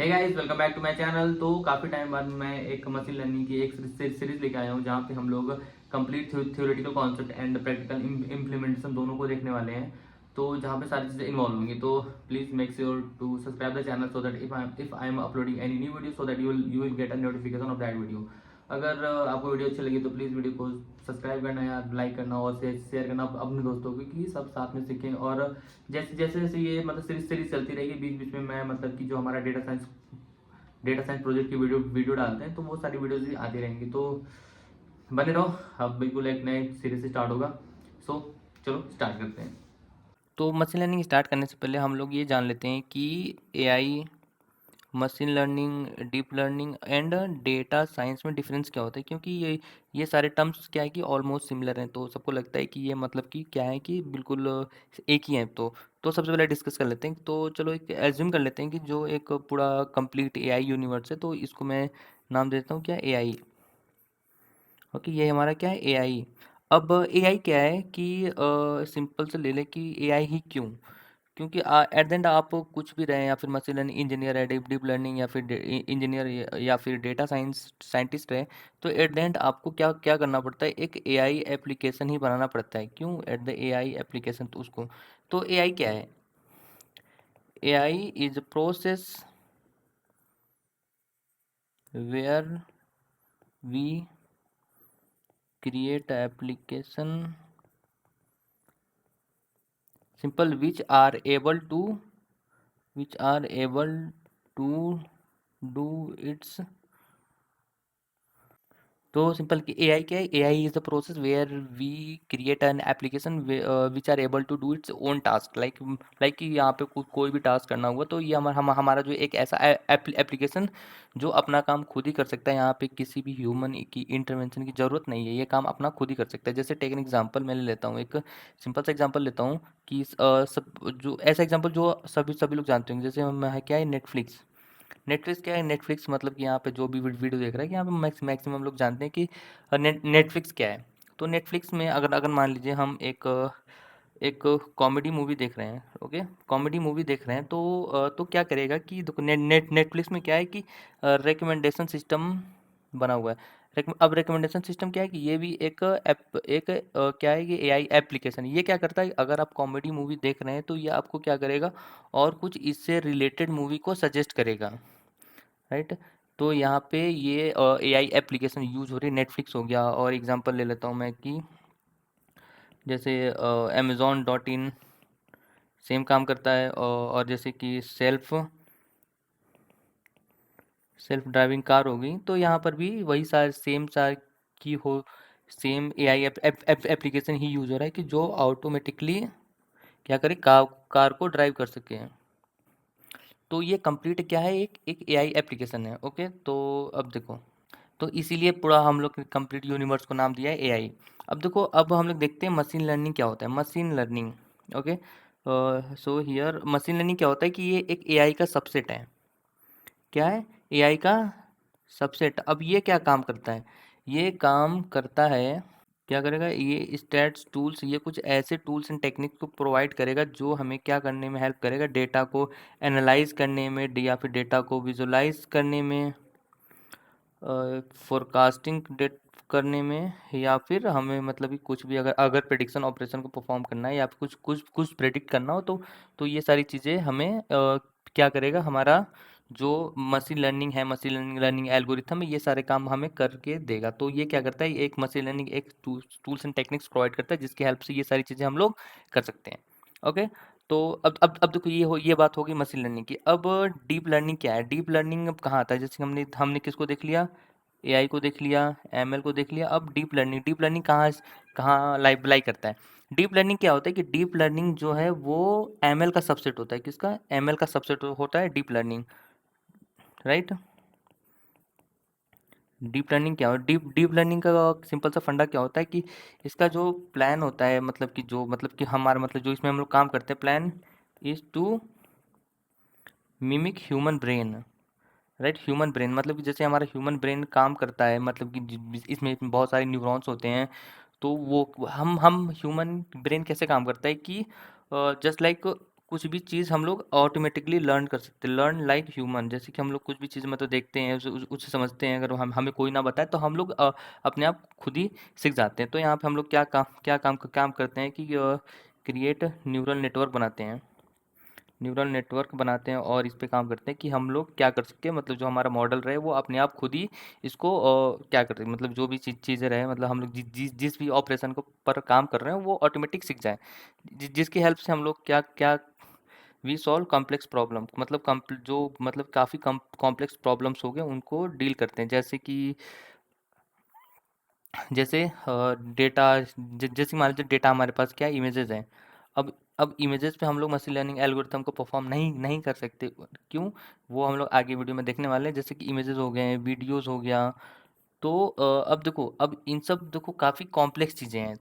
Hey guys, welcome back to my channel. तो काफ़ी time बाद मैं एक मशीन लर्निंग की एक सीरीज लेके आया हूँ जहाँ पे हम लोग complete theoretical concept and practical implementation दोनों को देखने वाले हैं। तो जहाँ पे सारी चीज़ें इन्वॉल्व होंगी। तो please make sure to subscribe the channel so that if I am uploading any new video so that you will get a notification of that video. अगर आपको वीडियो अच्छी लगी तो प्लीज़ वीडियो को सब्सक्राइब करना या लाइक करना और शेयर करना अपने दोस्तों को कि सब साथ में सीखें। और जैसे जैसे जैसे ये मतलब सीरीज चलती रहेगी, बीच बीच में मैं मतलब कि जो हमारा डेटा साइंस प्रोजेक्ट की वीडियो डालते हैं तो वो सारी वीडियोज भी आती रहेंगी। तो बने रहो, अब बिल्कुल एक नए सीरीज से स्टार्ट होगा। सो चलो स्टार्ट करते हैं। तो मशीन लर्निंग स्टार्ट करने से पहले हम लोग ये जान लेते हैं कि AI, machine learning, deep learning and data science में डिफरेंस क्या होता है, क्योंकि ये सारे टर्म्स क्या है कि ऑलमोस्ट सिमिलर हैं। तो सबको लगता है कि ये मतलब कि क्या है कि बिल्कुल एक ही है। तो सबसे पहले डिस्कस कर लेते हैं। तो चलो एक एज्यूम कर लेते हैं कि जो एक पूरा कंप्लीट एआई यूनिवर्स है, तो इसको मैं नाम देता हूँ क्या, एआई। ओके, ये हमारा क्या है, एआई। अब एआई क्या है कि सिंपल से ले लें कि एआई ही क्यों, क्योंकि एट द एंड आप कुछ भी रहे, या फिर मशीन लर्निंग इंजीनियर है, डीप डीप लर्निंग, या फिर इंजीनियर, या फिर डेटा साइंस साइंटिस्ट है, तो एट द एंड आपको क्या क्या करना पड़ता है, एक एआई एप्लीकेशन ही बनाना पड़ता है। क्यों एट द एआई एप्लीकेशन, तो उसको, तो एआई क्या है, AI is process where we create application simple which are able to do its। तो सिंपल कि एआई क्या है, AI is the process where we create an application which are able to do its own task, like कि यहाँ पे कोई भी task करना हुआ तो ये हमारा जो एक ऐसा एप्लीकेशन जो अपना काम खुद ही कर सकता है। यहाँ पे किसी भी ह्यूमन की इंटरवेंशन की जरूरत नहीं है, ये काम अपना खुद ही कर सकता है। जैसे टेक एन एग्जाम्पल मैं ले लेता हूँ, एक सिंपल सा एग्जाम्पल लेता हूँ कि सब जो ऐसा एग्जाम्पल जो सभी सभी लोग जानते होंगे, जैसे क्या है, नेटफ्लिक्स। नेटफ्लिक्स क्या है, नेटफ्लिक्स मतलब कि यहाँ पे जो भी वीडियो देख रहा है कि यहाँ पे मैक्सिमम लोग जानते हैं कि नेटफ्लिक्स क्या है। तो नेटफ्लिक्स में अगर अगर मान लीजिए हम एक कॉमेडी मूवी देख रहे हैं, ओके, कॉमेडी मूवी देख रहे हैं, तो क्या करेगा कि देखो नेटफ्लिक्स में क्या है कि रिकमेंडेशन सिस्टम बना हुआ है। अब रिकमेंडेशन सिस्टम क्या है कि ये भी क्या है, ये एआई एप्लीकेशन। ये क्या करता है, अगर आप कॉमेडी मूवी देख रहे हैं तो ये आपको क्या करेगा, और कुछ इससे रिलेटेड मूवी को सजेस्ट करेगा, राइट। तो यहाँ पे ये एआई एप्लीकेशन यूज हो रही है, नेटफ्लिक्स हो गया। और एग्जांपल ले लेता हूँ मैं कि जैसे amazon.in सेम काम करता है। और जैसे कि सेल्फ ड्राइविंग कार हो गई, तो यहाँ पर भी वही सार की हो, सेम एआई एप्लीकेशन ही यूज हो रहा है कि जो ऑटोमेटिकली क्या करे, कार को ड्राइव कर सके। तो ये कंप्लीट क्या है, एक एआई एप्लीकेशन है। ओके, तो अब देखो, तो इसीलिए पूरा हम लोग कंप्लीट यूनिवर्स को नाम दिया है एआई। अब देखो, अब हम लोग देखते हैं मशीन लर्निंग क्या होता है, machine learning. Okay, so here machine learning क्या होता है कि ये एक एआई का सबसेट है। क्या है, एआई का सबसेट। अब ये क्या काम करता है, ये काम करता है, क्या करेगा, ये स्टैट्स टूल्स, ये कुछ ऐसे टूल्स एंड टेक्निक को प्रोवाइड करेगा जो हमें क्या करने में हेल्प करेगा, डेटा को एनालाइज करने में, या फिर डेटा को विजुलाइज करने में, फोरकास्टिंग डेट करने में, या फिर हमें मतलब कि कुछ भी अगर अगर प्रिडिक्शन ऑपरेशन को परफॉर्म करना है, या फिर कुछ कुछ कुछ प्रेडिक्ट करना हो, तो ये सारी चीज़ें हमें क्या करेगा, हमारा जो मशीन लर्निंग है, मशीन लर्निंग एल्गोरिथम है, ये सारे काम हमें करके देगा। तो ये क्या करता है, एक मशीन लर्निंग एक टूल्स एंड टेक्निक्स प्रोवाइड करता है जिसकी हेल्प से ये सारी चीज़ें हम लोग कर सकते हैं। ओके, तो अब देखो, ये बात होगी मशीन लर्निंग की। अब डीप लर्निंग क्या है, डीप लर्निंग अब कहाँ आता है, जैसे हमने किसको देख लिया, एआई को देख लिया, एमएल को देख लिया। अब डीप लर्निंग कहाँ कहाँ लाई करता है। डीप लर्निंग क्या होता है कि डीप लर्निंग जो है वो एमएल का सबसेट होता है। किसका, एमएल का सबसेट होता है deep learning, right. Deep learning क्या हो, डीप लर्निंग का सिंपल सा फंडा क्या होता है कि इसका जो प्लान होता है, मतलब कि हमारा मतलब जो इसमें हम लोग काम करते हैं, plan is to mimic human brain, right. Human brain मतलब कि जैसे हमारा ह्यूमन ब्रेन काम करता है, मतलब कि इसमें बहुत सारे न्यूरॉन्स होते हैं। तो वो हम ह्यूमन ब्रेन कैसे काम करता है कि जस्ट लाइक कुछ भी चीज़ हम लोग ऑटोमेटिकली लर्न कर सकते हैं, लर्न लाइक ह्यूमन। जैसे कि हम लोग कुछ भी चीज़ मतलब देखते हैं, उसे समझते हैं, अगर हमें कोई ना बताए तो हम लोग अपने आप खुद ही सीख जाते हैं। तो यहाँ पे हम लोग क्या काम करते हैं कि क्रिएट न्यूरल नेटवर्क बनाते हैं, न्यूरल नेटवर्क बनाते हैं और इस पे काम करते हैं कि हम लोग क्या कर सकें, मतलब जो हमारा मॉडल रहे वो अपने आप खुद ही इसको क्या करते हैं, मतलब जो भी चीज़ें रहे, मतलब हम लोग जिस भी ऑपरेशन को पर काम कर रहे हैं वो ऑटोमेटिक सीख जाए, जिसकी हेल्प से हम लोग क्या क्या वी सॉल्व कॉम्प्लेक्स प्रॉब्लम, मतलब जो मतलब काफ़ी कॉम्प्लेक्स प्रॉब्लम्स हो गए उनको डील करते हैं। जैसे कि जैसे डेटा, जैसे मान लीजिए डेटा हमारे पास क्या इमेजेस हैं। अब इमेजेस पे हम लोग मशीन लर्निंग एल्गोरिथम को परफॉर्म नहीं नहीं कर सकते। क्यों? वो हम लोग आगे वीडियो में देखने वाले हैं। जैसे कि इमेजेस हो गए, वीडियोस हो गया। तो अब देखो, अब इन सब देखो काफ़ी कॉम्प्लेक्स चीज़ें हैं,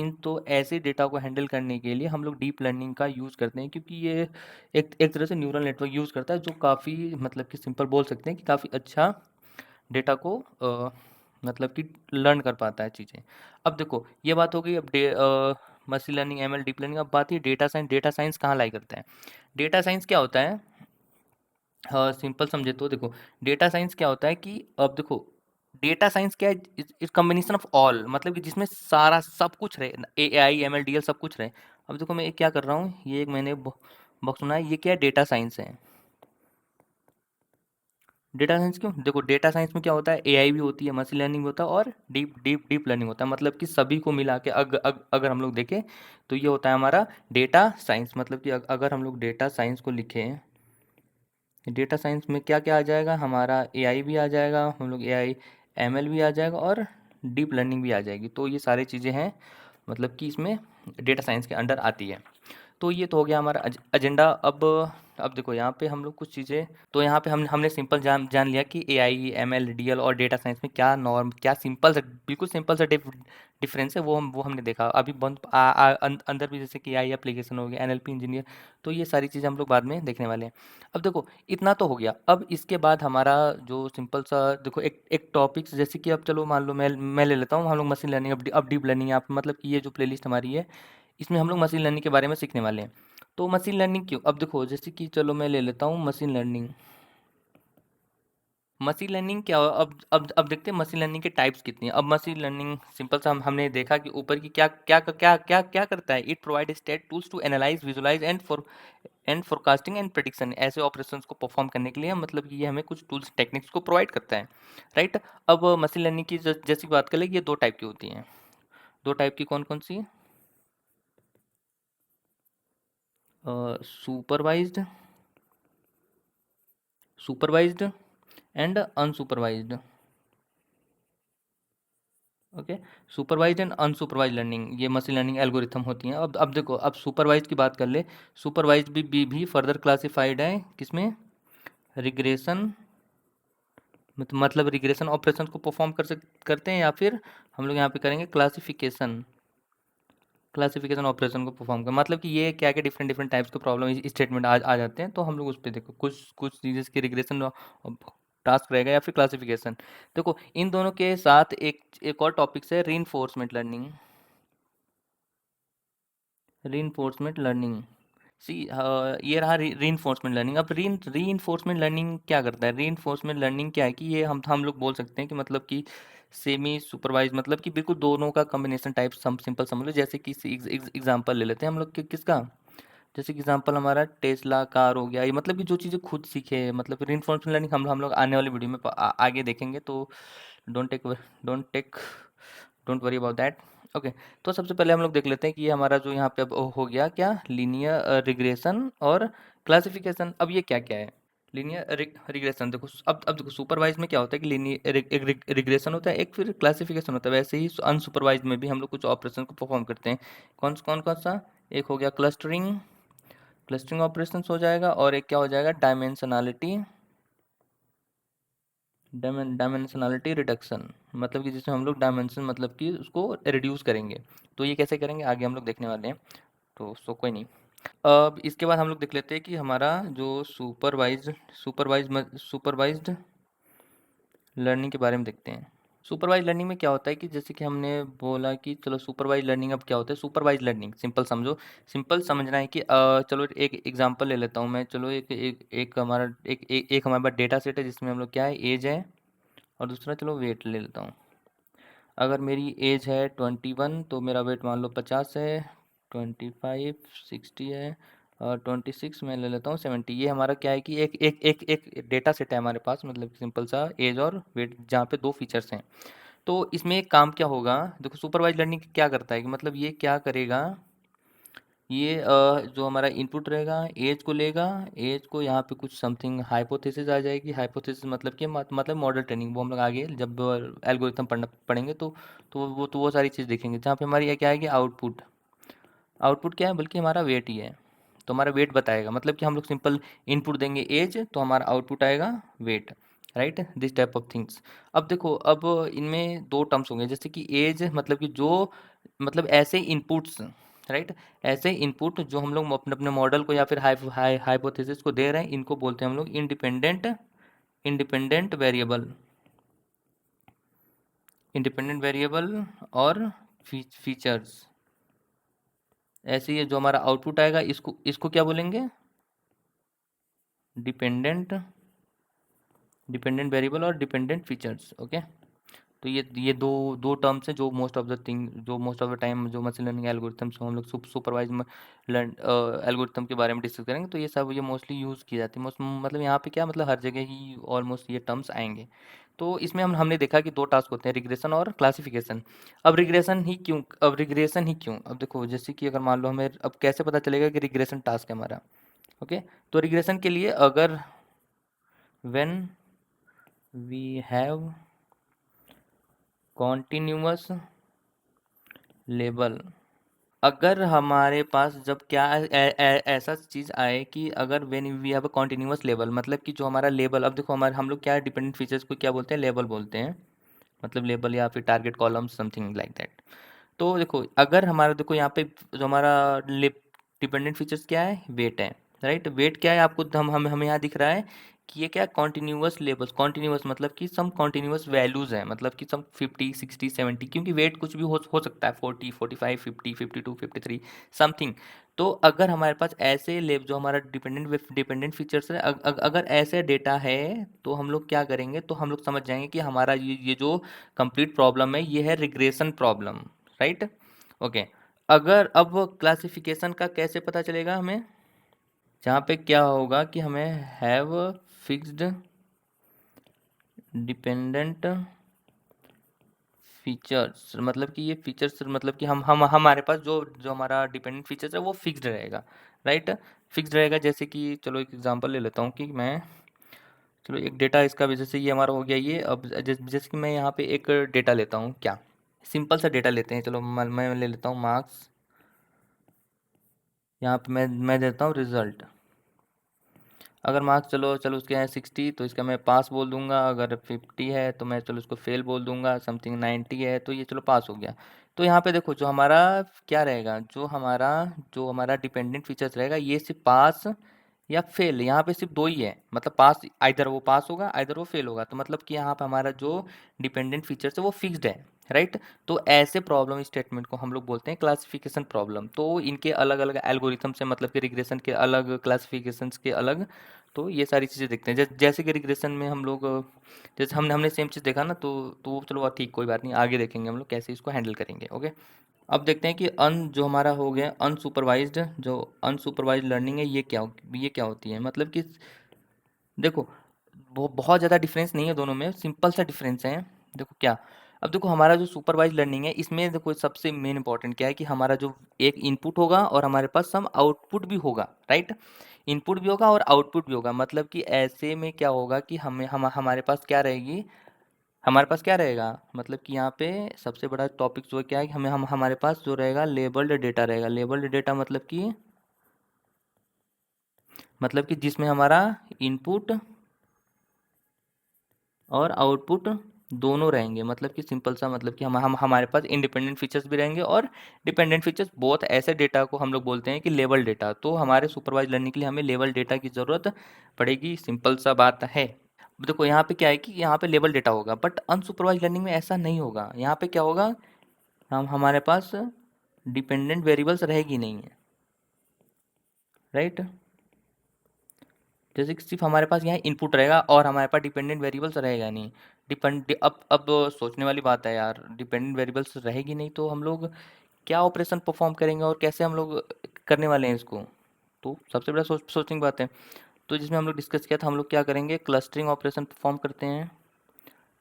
तो ऐसे डेटा को हैंडल करने के लिए हम लोग डीप लर्निंग का यूज़ करते हैं, क्योंकि ये एक तरह से न्यूरल नेटवर्क यूज़ करता है, जो काफ़ी मतलब कि सिंपल बोल सकते हैं कि काफ़ी अच्छा डेटा को मतलब कि लर्न कर पाता है चीज़ें। अब देखो ये बात हो गई, अब machine learning, ML, deep learning. अब बात है डेटा साइंस। डेटा साइंस कहाँ लाई करता है? डेटा साइंस क्या होता है? सिंपल समझे तो देखो, डेटा साइंस क्या होता है कि अब देखो, डेटा साइंस क्या है? इस कॉम्बिनेशन ऑफ ऑल, मतलब कि जिसमें सारा सब कुछ रहे, A I M L D L सब कुछ रहे। अब देखो मैं क्या कर रहा हूँ, ये एक मैंने बॉक्स सुना है, ये क्या है? डेटा साइंस है। डेटा साइंस क्यों? देखो डेटा साइंस में क्या होता है, एआई भी होती है, मशीन लर्निंग भी होता है और डीप लर्निंग होता है। मतलब कि सभी को मिला के अगर हम लोग देखें तो ये होता है हमारा डेटा साइंस। मतलब कि अगर हम लोग डेटा साइंस को लिखें, डेटा साइंस में क्या क्या आ जाएगा हमारा, एआई भी आ जाएगा, हम लोग एआई एमएल भी आ जाएगा और डीप लर्निंग भी आ जाएगी। तो ये सारी चीज़ें हैं मतलब कि इसमें डेटा साइंस के अंडर आती है। तो ये तो हो गया हमारा एजेंडा। अब देखो यहाँ पे हम लोग कुछ चीज़ें, तो यहाँ पे हमने सिंपल जान जान लिया कि एआई एमएल डीएल और डेटा साइंस में क्या नॉर्म, क्या सिंपल सा, बिल्कुल सिंपल सा डिफरेंस है, वो हमने देखा। अभी बहुत अंदर भी जैसे कि एआई एप्लीकेशन हो गया, एनएलपी इंजीनियर, तो ये सारी चीज़ें हम लोग बाद में देखने वाले हैं। अब देखो इतना तो हो गया। अब इसके बाद हमारा जो सिंपल सा देखो, एक एक टॉपिक्स, जैसे कि अब चलो मान लो मैं ले लेता हूँ, हम लोग मशीन लर्निंग, अब डीप लर्निंग, आप मतलब कि ये जो प्लेलिस्ट हमारी है इसमें हम लोग मशीन लर्निंग के बारे में सीखने वाले हैं। तो मशीन लर्निंग क्यों? अब देखो जैसे कि चलो मैं ले लेता हूँ मशीन लर्निंग। मशीन लर्निंग क्या हो? अब देखते हैं मशीन लर्निंग के टाइप्स कितनी हैं। अब मशीन लर्निंग सिंपल सा हमने देखा कि ऊपर की क्या करता है, it provide state tools to analyze, visualize and forecasting and prediction. ऐसे ऑपरेशंस को परफॉर्म करने के लिए मतलब कि ये हमें कुछ टूल्स टेक्निक्स को प्रोवाइड करता है, राइट। अब मशीन लर्निंग की जैसी बात करें, ये दो टाइप की होती हैं। दो टाइप की कौन कौन सी? Supervised supervised and unsupervised. Okay, supervised and unsupervised learning, ये मशीन लर्निंग एल्गोरिथम होती हैं। अब देखो, अब सुपरवाइज्ड की बात कर ले। सुपरवाइज्ड भी फर्दर क्लासिफाइड है किसमें? रिग्रेशन, मतलब रिग्रेशन ऑपरेशन को परफॉर्म करते हैं, या फिर हम लोग यहाँ पे करेंगे क्लासिफिकेशन ऑपरेशन को परफॉर्म कर, मतलब कि ये क्या क्या डिफरेंट डिफरेंट टाइप्स के प्रॉब्लम स्टेटमेंट आ जाते हैं। तो हम लोग उस पर देखो कुछ कुछ चीज़ें की रिग्रेशन टास्क रहेगा या फिर क्लासिफिकेशन। देखो इन दोनों के साथ एक और टॉपिक है, रीइंफोर्समेंट लर्निंग। सी, ये रहा रीइंफोर्समेंट लर्निंग। अब रीइंफोर्समेंट लर्निंग क्या करता है? रीइंफोर्समेंट लर्निंग क्या है कि ये हम लोग बोल सकते हैं कि मतलब कि सेमी सुपरवाइज, मतलब कि बिल्कुल दोनों का कॉम्बिनेशन टाइप। सिंपल समझ लो, जैसे कि एग्जांपल ले लेते हैं हम लोग किसका, जैसे कि एग्जांपल हमारा टेस्ला कार हो गया। ये मतलब कि जो चीज़ें खुद सीखे, मतलब रीइंफोर्समेंट लर्निंग हम लोग आने वाली वीडियो में आगे देखेंगे। तो don't take don't take don't worry about that. Okay, तो सबसे पहले हम लोग देख लेते हैं कि ये हमारा जो यहाँ पे अब हो गया क्या, लीनियर रिग्रेशन और क्लासिफिकेशन। अब ये क्या क्या है? लीनियर रिग्रेशन देखो, अब देखो सुपरवाइज में क्या होता है कि लीनियर एक रिग्रेशन होता है, एक फिर क्लासिफिकेशन होता है। वैसे ही अनसुपरवाइज में भी हम लोग कुछ ऑपरेशन को परफॉर्म करते हैं। कौन सा? एक हो गया क्लस्टरिंग, क्लस्टरिंग ऑपरेशन हो जाएगा, और एक क्या हो जाएगा, डायमेंशनलिटी रिडक्शन, मतलब कि जिसमें हम लोग डायमेंशन मतलब कि उसको रिड्यूस करेंगे। तो ये कैसे करेंगे आगे हम लोग देखने वाले हैं, तो सो कोई नहीं। अब इसके बाद हम लोग देख लेते हैं कि हमारा जो सुपरवाइज्ड लर्निंग के बारे में देखते हैं। सुपरवाइज लर्निंग में क्या होता है कि जैसे कि हमने बोला कि चलो सुपरवाइज लर्निंग अब क्या होता है। सुपरवाइज लर्निंग सिंपल समझो, सिंपल समझना है कि चलो एक एग्जांपल ले लेता हूँ मैं। चलो एक हमारे पास डेटा सेट है जिसमें हम लोग क्या है, एज है, और दूसरा चलो वेट ले लेता हूँ। अगर मेरी एज है 21 तो मेरा वेट मान लो 50 है, 25 60 है, और 26 मैं ले लेता हूँ 70। ये हमारा क्या है कि एक डेटा सेट है हमारे पास, मतलब सिंपल सा एज और वेट, जहाँ पे दो फीचर्स हैं। तो इसमें एक काम क्या होगा, देखो सुपरवाइज लर्निंग क्या करता है कि मतलब ये क्या करेगा, ये जो हमारा इनपुट रहेगा एज को लेगा, एज को यहाँ पे कुछ समथिंग हाइपोथेसिस आ जाएगी। हाइपोथेसिस मतलब कि मतलब मॉडल ट्रेनिंग, वो हम लोग आगे जब एल्गोरिथम पढ़ेंगे तो वो सारी चीज़ देखेंगे। जहाँ पे हमारी ये क्या आएगी, आउटपुट। आउटपुट क्या है, बल्कि हमारा वेट ही है। तो हमारा वेट बताएगा, मतलब कि हम लोग सिंपल इनपुट देंगे एज, तो हमारा आउटपुट आएगा weight, right, this type of things. अब देखो, अब इनमें दो टर्म्स होंगे, जैसे कि एज मतलब कि जो, मतलब ऐसे इनपुट्स, राइट, ऐसे इनपुट जो हम लोग अपने अपने मॉडल को या फिर हाइपोथेसिस को दे रहे हैं, इनको बोलते हैं हम लोग independent independent variable, independent variable और फीचर्स। ऐसे ही जो हमारा आउटपुट आएगा, इसको इसको क्या बोलेंगे, डिपेंडेंट डिपेंडेंट वेरिएबल और डिपेंडेंट फीचर्स। ओके, तो ये दो दो टर्म्स हैं जो मोस्ट ऑफ द टाइम जो मशीन लर्निंग एल्गोरिथम्स को हम लोग सुपरवाइज लर्न एल्गोरिथम के बारे में डिस्कस करेंगे, तो ये मोस्टली यूज़ की जाती है। मतलब यहाँ पे क्या, मतलब हर जगह ही ऑलमोस्ट ये टर्म्स आएंगे। तो इसमें हमने देखा कि दो टास्क होते हैं, रिग्रेशन और क्लासिफिकेशन। अब रिग्रेशन ही क्यों, अब देखो, जैसे कि अगर मान लो हमें अब कैसे पता चलेगा कि रिग्रेशन टास्क है हमारा। ओके, तो रिग्रेशन के लिए अगर when we have continuous label, अगर हमारे पास जब क्या ऐसा चीज़ आए कि अगर when we have a continuous label, मतलब कि जो हमारा लेबल, अब देखो हमारे हम लोग क्या डिपेंडेंट फीचर्स को क्या बोलते हैं, लेबल बोलते हैं, मतलब लेबल या फिर target column something like that. तो देखो, अगर हमारा, देखो यहाँ पे जो हमारा डिपेंडेंट फीचर्स क्या है, वेट है, राइट। वेट क्या है, आपको हमें यहाँ दिख रहा है कि ये क्या, कॉन्टिन्यूअस लेबल्स। कॉन्टिन्यूअस मतलब कि सम कॉन्टिन्यूअस वैल्यूज हैं, मतलब कि सम 50 60 70, क्योंकि वेट कुछ भी हो सकता है, 40 45 50 52 53 समथिंग। तो अगर हमारे पास ऐसे लेब जो हमारा डिपेंडेंट फीचर्स है, अगर ऐसे डेटा है, तो हम लोग क्या करेंगे, तो हम लोग समझ जाएंगे कि हमारा ये जो कंप्लीट प्रॉब्लम है, ये है रिग्रेशन प्रॉब्लम, राइट। ओके, अगर अब क्लासिफिकेशन का कैसे पता चलेगा हमें, जहाँ पे क्या होगा कि हमें हैव फिक्स्ड डिपेंडेंट फीचर्स, मतलब कि ये फीचर्स, मतलब कि हम हमारे पास जो जो हमारा डिपेंडेंट फीचर्स है वो फिक्स्ड रहेगा, राइट। फिक्स्ड रहेगा, जैसे कि चलो एक एग्जांपल ले लेता हूँ कि मैं, चलो एक डेटा इसका भी, जैसे ये हमारा हो गया ये। अब जैसे कि मैं यहाँ पे एक डेटा लेता हूँ, क्या सिंपल सा डेटा लेते हैं, चलो मैं ले लेता हूँ मार्क्स। यहाँ पे मैं देता हूँ रिजल्ट। अगर मार्क्स चलो चलो उसके हैं 60, तो इसका मैं पास बोल दूंगा। अगर 50 है तो मैं चलो उसको फेल बोल दूंगा। समथिंग 90 है तो ये चलो पास हो गया। तो यहाँ पे देखो, जो हमारा क्या रहेगा, जो हमारा डिपेंडेंट फीचर्स रहेगा, ये सिर्फ पास या फेल, यहाँ पे सिर्फ दो ही है। मतलब पास, आइदर वो पास होगा आइदर वो फेल होगा। तो मतलब कि यहाँ पे हमारा जो डिपेंडेंट फीचर्स है वो फिक्स्ड है, राइट। तो ऐसे प्रॉब्लम स्टेटमेंट को हम लोग बोलते हैं क्लासिफिकेशन प्रॉब्लम। तो इनके अलग अलग एल्गोरिथम से, मतलब कि रिग्रेशन के अलग, क्लासिफिकेशंस के अलग। तो ये सारी चीज़ें देखते हैं। जैसे कि रिग्रेशन में हम लोग, जैसे हमने सेम चीज़ देखा ना, तो चलो ठीक, कोई बात नहीं, आगे देखेंगे हम लोग कैसे इसको हैंडल करेंगे। ओके, अब देखते हैं कि जो हमारा हो गया अनसुपरवाइज्ड, जो अनसुपरवाइज्ड लर्निंग है, ये क्या होती है। मतलब कि देखो, बहुत ज़्यादा डिफरेंस नहीं है दोनों में, सिंपल सा डिफरेंस है। देखो क्या, अब देखो हमारा जो सुपरवाइज लर्निंग है, इसमें देखो सबसे मेन इंपॉर्टेंट क्या है कि हमारा जो एक इनपुट होगा और हमारे पास सम आउटपुट भी होगा, राइट। इनपुट भी होगा और आउटपुट भी होगा। मतलब कि ऐसे में क्या होगा कि हमारे पास क्या रहेगी, हमारे पास क्या रहेगा, मतलब कि यहाँ पे सबसे बड़ा टॉपिक जो क्या है कि हमारे पास जो रहेगा, लेबल्ड डेटा रहेगा। लेबल्ड डेटा मतलब कि जिसमें हमारा इनपुट और आउटपुट दोनों रहेंगे। मतलब कि सिंपल सा, मतलब कि हम हमारे पास इंडिपेंडेंट फीचर्स भी रहेंगे और डिपेंडेंट फीचर्स। बहुत ऐसे डेटा को हम लोग बोलते हैं कि लेवल डेटा। तो हमारे सुपरवाइज लर्निंग के लिए हमें लेवल डेटा की ज़रूरत पड़ेगी, सिंपल सा बात है। देखो यहाँ पे क्या है कि यहाँ पे लेबल डेटा होगा, बट अनसुपरवाइज लर्निंग में ऐसा नहीं होगा। यहाँ पे क्या होगा, हम हमारे पास डिपेंडेंट वेरिएबल्स रहेगी नहीं है, राइट। जैसे कि सिर्फ हमारे पास यहाँ इनपुट रहेगा और हमारे पास डिपेंडेंट वेरिएबल्स रहेगा नहीं। डिपेंड अब सोचने वाली बात है यार, डिपेंडेंट वेरिएबल्स रहेगी नहीं तो हम लोग क्या ऑपरेशन परफॉर्म करेंगे और कैसे हम लोग करने वाले हैं इसको। तो सबसे बड़ा सोचने की बात है। तो जिसमें हम लोग डिस्कस किया था, हम लोग क्या करेंगे, क्लस्टरिंग ऑपरेशन परफॉर्म करते हैं।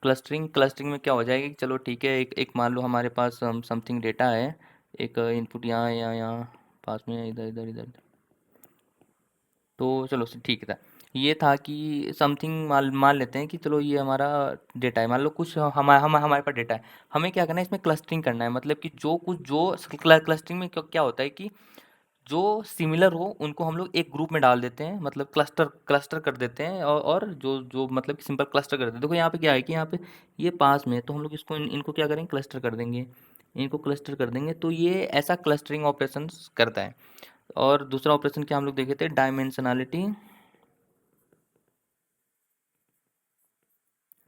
क्लस्टरिंग में क्या हो जाएगा कि चलो ठीक है, एक एक मान लो हमारे पास समथिंग डेटा है, एक इनपुट यहाँ यहाँ पास में है, इधर इधर इधर। तो चलो ठीक था, ये था कि समथिंग मान मान लेते हैं कि चलो ये हमारा डेटा है, मान लो कुछ हमारे पास डेटा है। हमें क्या करना है, इसमें क्लस्टरिंग करना है। मतलब कि जो कुछ जो क्लस्टरिंग में क्या क्या होता है कि जो सिमिलर हो उनको हम लोग एक ग्रुप में डाल देते हैं, मतलब क्लस्टर क्लस्टर कर देते हैं, और जो जो मतलब कि सिंपल क्लस्टर कर देते हैं। देखो यहाँ पे क्या है कि यहाँ पे ये पास में है, तो हम लोग इसको इनको क्या करेंगे, क्लस्टर कर देंगे। इनको क्लस्टर कर देंगे तो ये ऐसा क्लस्टरिंग ऑपरेशन करता है। और दूसरा ऑपरेशन क्या हम लोग देखे थे, डायमेंशनलिटी।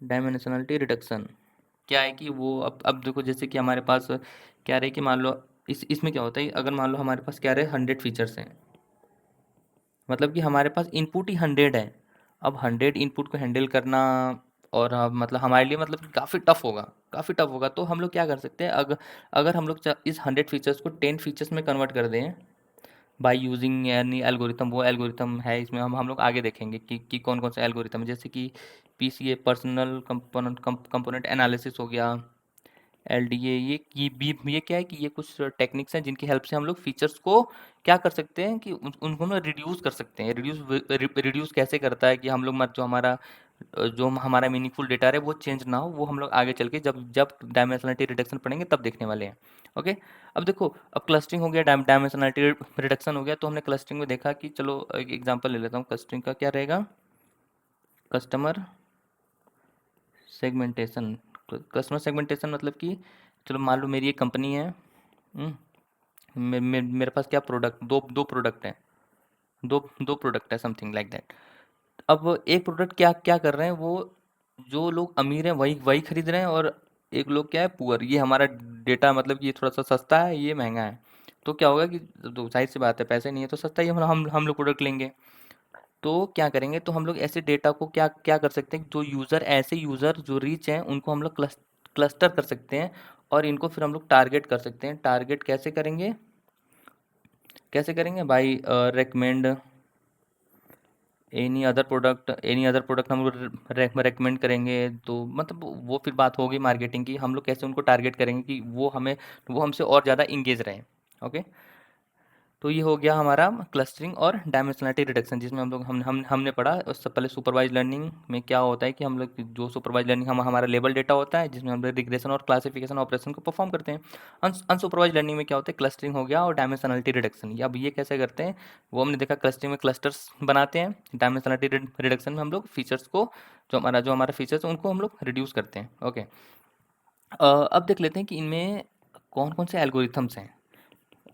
डायमेंशनलिटी रिडक्शन क्या है कि वो अब देखो, जैसे कि हमारे पास क्या रहे कि मान लो इसमें क्या होता है, अगर मान लो हमारे पास क्या रहे 100 फीचर्स हैं, मतलब कि हमारे पास इनपुट ही 100 है। अब 100 इनपुट को हैंडल करना और मतलब हमारे लिए मतलब कि काफ़ी टफ होगा, काफ़ी टफ होगा। तो हम लोग क्या कर सकते हैं, अगर अगर हम लोग इस 100 फीचर्स को 10 फीचर्स में कन्वर्ट कर दें बाय यूजिंग एनी एल्गोरिथम। वो एल्गोरिथम है इसमें, हम लोग आगे देखेंगे कि कौन कौन सा एल्गोरिथम है, जैसे कि पीसीए, पर्सनल कंपोनेंट एनालिसिस हो गया, एलडीए। ये क्या है कि ये कुछ टेक्निक्स हैं जिनकी हेल्प से हम लोग फीचर्स को क्या कर सकते हैं कि उनको ना रिड्यूस कर सकते हैं। रिड्यूस कैसे करता है कि हम लोग मत जो हमारा मीनिंगफुल डेटा है वो चेंज ना हो, वो हम लोग आगे चल के जब जब डायमेंशनलिटी रिडक्शन पढ़ेंगे तब देखने वाले हैं। ओके। अब देखो, अब क्लस्टरिंग हो गया, डायमेंशनलिटी रिडक्शन हो गया, तो हमने क्लस्टरिंग में देखा कि चलो एक एग्जांपल ले लेता हूँ। क्लस्टरिंग का क्या रहेगा, कस्टमर सेगमेंटेशन। कस्टमर सेगमेंटेशन मतलब कि चलो मान लो मेरी एक कंपनी है। हम्म, मेरे पास क्या प्रोडक्ट, दो दो प्रोडक्ट हैं, दो दो प्रोडक्ट है, समथिंग लाइक दैट। अब एक प्रोडक्ट क्या क्या कर रहे हैं, वो जो लोग अमीर हैं वही वही खरीद रहे हैं, और एक लोग क्या है पुअर। ये हमारा डेटा मतलब कि ये थोड़ा सा सस्ता है, ये महंगा है। तो क्या होगा कि तो जाहिर सी बात है, पैसे नहीं है तो सस्ता ही हम लोग प्रोडक्ट लेंगे। तो क्या करेंगे, तो हम लोग ऐसे डेटा को क्या क्या कर सकते हैं, जो यूज़र, ऐसे यूज़र जो रिच हैं उनको हम लोग क्लस्टर कर सकते हैं, और इनको फिर हम लोग टारगेट कर सकते हैं। टारगेट कैसे करेंगे, कैसे करेंगे भाई, रेकमेंड एनी अदर प्रोडक्ट हम लोग रेकमेंड करेंगे। तो मतलब वो फिर बात होगी मार्केटिंग की, हम लोग कैसे उनको टारगेट करेंगे कि वो हमसे और ज़्यादा इंगेज रहें। ओके। तो ये हो गया हमारा क्लस्टरिंग और डायमेंशनलिटी रिडक्शन, जिसमें हमने पढ़ा उससे पहले सुपरवाइज लर्निंग में क्या होता है कि हम लोग जो सुपरवाइज लर्निंग हमारा लेबल डेटा होता है, जिसमें हम लोग रिग्रेशन और क्लासिफिकेशन ऑपरेशन को परफॉर्म करते हैं। अनसुपरवाइज लर्निंग में क्या होता है, क्लस्टरिंग हो गया और डायमेंशनलिटी रिडक्शन। अब ये कैसे करते हैं, वो हमने देखा। क्लस्टरिंग में क्लस्टर्स बनाते हैं, डायमेंशनलिटी रिडक्शन में हम लोग फीचर्स को, जो हमारा फीचर्स है उनको हम लोग रिड्यूस करते हैं। ओके। अब देख लेते हैं कि इनमें कौन कौन से एल्गोरिथम्स हैं।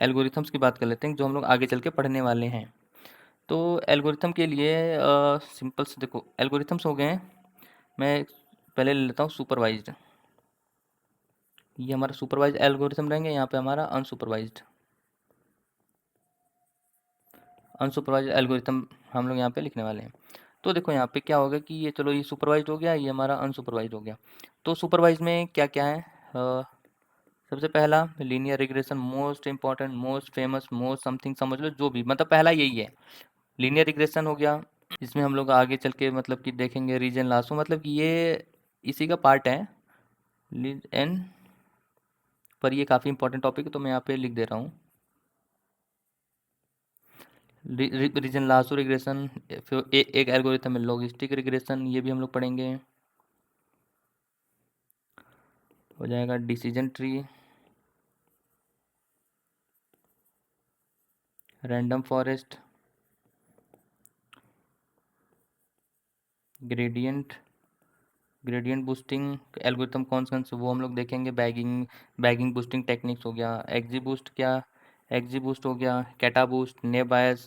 एल्गोरिथम्स की बात कर लेते हैं जो हम लोग आगे चल के पढ़ने वाले हैं। तो एल्गोरिथम के लिए सिंपल से देखो, एल्गोरिथम्स हो गए हैं। मैं पहले ले लेता हूँ सुपरवाइज्ड। ये हमारा सुपरवाइज एल्गोरिथम रहेंगे, यहाँ पे हमारा अनसुपरवाइज्ड। अनसुपरवाइज्ड एल्गोरिथम हम लोग यहाँ पे लिखने वाले हैं। तो देखो यहाँ पे क्या होगा कि ये चलो ये सुपरवाइज्ड हो गया, ये हमारा अनसुपरवाइज्ड हो गया। तो सुपरवाइज में क्या क्या है, सबसे पहला linear regression, most important, most famous, most something, समझ लो जो भी, मतलब पहला यही है, लीनियर रिग्रेशन हो गया। इसमें हम लोग आगे चल के मतलब कि देखेंगे रीजन लासो, मतलब कि ये इसी का पार्ट है। एन पर ये काफ़ी इंपॉर्टेंट टॉपिक है तो मैं यहाँ पे लिख दे रहा हूँ। रीजन लासो रिग्रेशन, फिर एक एल्गोरिथम है लॉजिस्टिक रिग्रेशन, ये भी हम लोग पढ़ेंगे। हो जाएगा decision tree, random forest, gradient gradient boosting algorithm कौन से वो हम लोग देखेंगे। बैगिंग बूस्टिंग टेक्निक्स हो गया। एक्जी बूस्ट हो गया, कैटा बूस्ट, ने बायस,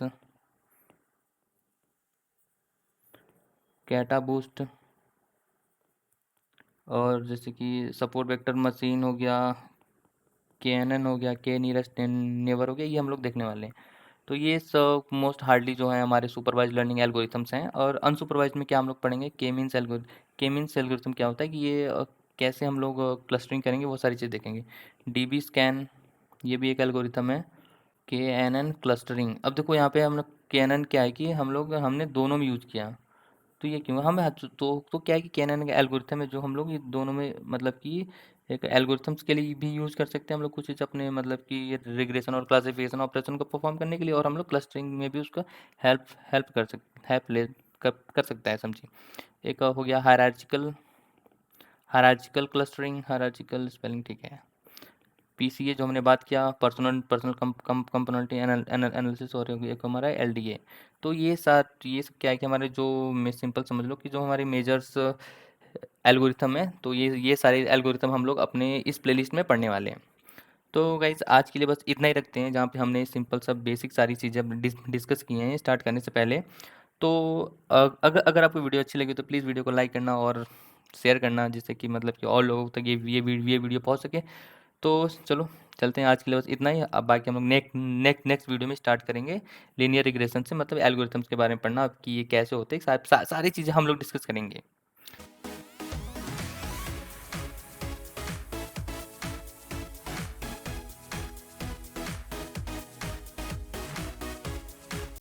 कैटा बूस्ट, और जैसे कि सपोर्ट वेक्टर मशीन हो गया, KNN हो गया, K नियरेस्ट नेबर हो गया, ये हम लोग देखने वाले हैं। तो ये सब मोस्ट हार्डली जो है हमारे सुपरवाइज लर्निंग एल्गोरिथम्स हैं। और अनसुपरवाइज में क्या हम लोग पढ़ेंगे, के मीन्स एल्गोरिथम क्या होता है कि ये कैसे हम लोग क्लस्टरिंग करेंगे, वो सारी चीज़ देखेंगे। DB स्कैन, ये भी एक एल्गोरिथम है। KNN क्लस्टरिंग, अब देखो यहाँ पे हम लोग KNN क्या है कि हमने दोनों में यूज़ किया। तो ये क्यों हमें तो क्या है कि कैनन का एल्गोरिथम है जो हम लोग ये दोनों में मतलब कि एक एल्गोरिथम्स के लिए भी यूज़ कर सकते हैं हम लोग कुछ चीज़ अपने मतलब कि रिग्रेशन और क्लासिफिकेशन ऑपरेशन को परफॉर्म करने के लिए, और हम लोग क्लस्टरिंग में भी उसका हेल्प हेल्प ले कर सकता है, समझिए। एक हो गया हायरार्चिकल क्लस्टरिंग, हायरार्चिकल स्पेलिंग ठीक है। PCA जो हमने बात किया, पर्सनल कंपोनेंट एनालिसिस, और एक हमारा LDA। तो ये सब क्या है कि हमारे जो मैं सिंपल समझ लो कि जो हमारे मेजर्स एल्गोरिथम है, तो ये सारे एल्गोरिथम हम लोग अपने इस प्लेलिस्ट में पढ़ने वाले हैं। तो गाइज आज के लिए बस इतना ही रखते हैं, जहाँ पे हमने सिंपल सब बेसिक सारी चीज़ें डिस्कस की हैं स्टार्ट करने से पहले। तो अगर अगर आपको वीडियो अच्छी लगी तो प्लीज़ वीडियो को लाइक करना और शेयर करना, जिससे कि मतलब कि और लोगों तक ये वीडियो पहुंच सके। तो चलो चलते हैं, आज के लिए बस इतना ही। अब बाकी हम लोग नेक्स्ट वीडियो में स्टार्ट करेंगे लीनियर रिग्रेशन से, मतलब एल्गोरिथम्स के बारे में पढ़ना, कि ये कैसे होते हैं, सारी चीज़ें हम लोग डिस्कस करेंगे।